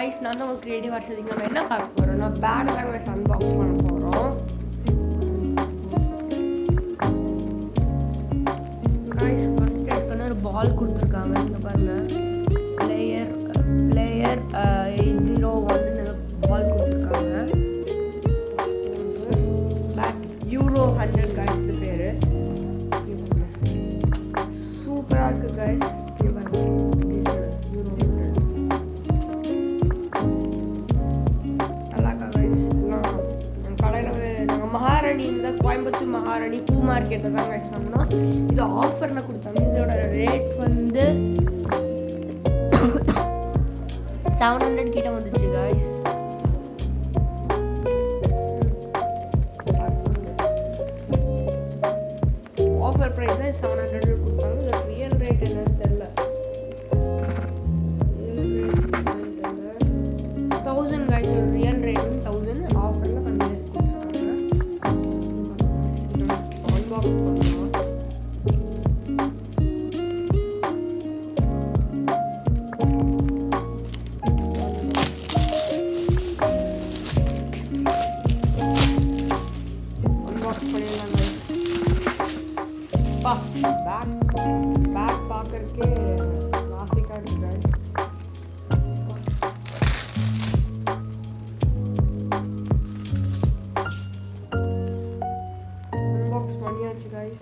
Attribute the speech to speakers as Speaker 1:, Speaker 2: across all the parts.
Speaker 1: guys, நான் தான் ஒரு கிரியேட்டிவ் ஆர்ட்ஸ் நம்ம என்ன பார்க்க போகிறோம்னா பேட் தான் guys அன்பாக்ஸ் பண்ண போகிறோம். guys ஃபர்ஸ்ட் எடுத்தோன்னே ஒரு பால் கொடுத்துருக்காங்க. இங்கே பாருங்கள், பிளேயர் 801 பால் கொடுத்துருக்காங்க. பேட் யூரோ 100 guys இது பேர். சூப்பராக இருக்குது guys. மகாராணி இந்த கோயம்புத்தூர் மகாராணி பூ மார்க்கெட்டில் தாங்க சொன்னோம். இது ஆஃபரில் கொடுத்தாங்க. இதோட ரேட் வந்து 700 கிட்ட வந்துச்சு guys. ஆஃபர் ப்ரைஸ் தான் 700 கொடுத்தாங்க. இதோட ரியல் ரேட் என்னன்னு தெரியல. 1000 guys. Real rate 1000. ஆஃபரில் கம்மி பேக் பார்க்கறதுக்கே கிளாசிக்காக இருக்கு guys. அன்பாக்ஸ் பண்ணியாச்சு guys.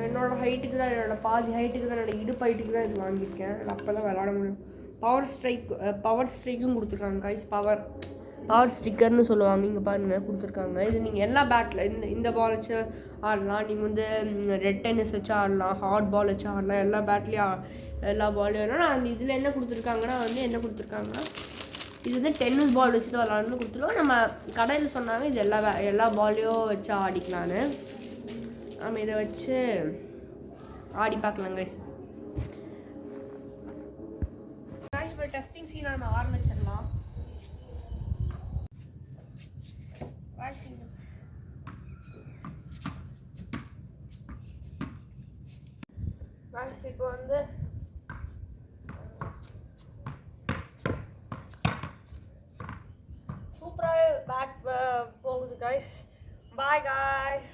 Speaker 1: என்னோட ஹைட்டுக்கு தான், என்னோட பாதி ஹைட்டுக்கு தான், என்னோட இடுப்பு ஹைட்டுக்கு தான் இது வாங்கியிருக்கேன். அப்போ தான் விளாட முடியும். பவர் ஸ்ட்ரைக்கும் கொடுத்துருக்காங்க guys. பவர் ஸ்டிக்கர்னு சொல்லுவாங்க. இங்கே பாருங்கள் கொடுத்துருக்காங்க. இது நீங்கள் எல்லா பேட்டில் இந்த பால் வச்சு ஆடலாம். நீங்கள் வந்து ரெட் டென்னிஸ் வச்சு ஆடலாம், ஹாட் பால் வச்சு ஆடலாம். எல்லா பேட்லேயும் எல்லா பால்லையும் வேணும்னா அந்த இதில் என்ன கொடுத்துருக்காங்கன்னா இது வந்து டென்னிஸ் பால் வச்சு தான் விளாட்ணுன்னு கொடுத்துருவோம். நம்ம கடையில் சொன்னாங்க இது எல்லா பால்லையும் வச்சு ஆடிக்கலான்னு. நம்ம இதை வச்சு ஆடி பார்க்கலாம் guys. இப்போ டெஸ்டிங் சீன் நம்ம ஆரம்பிச்சிடலாம். இப்போ வந்து சூப்பராகவே பேட் போகுது guys. Bye guys.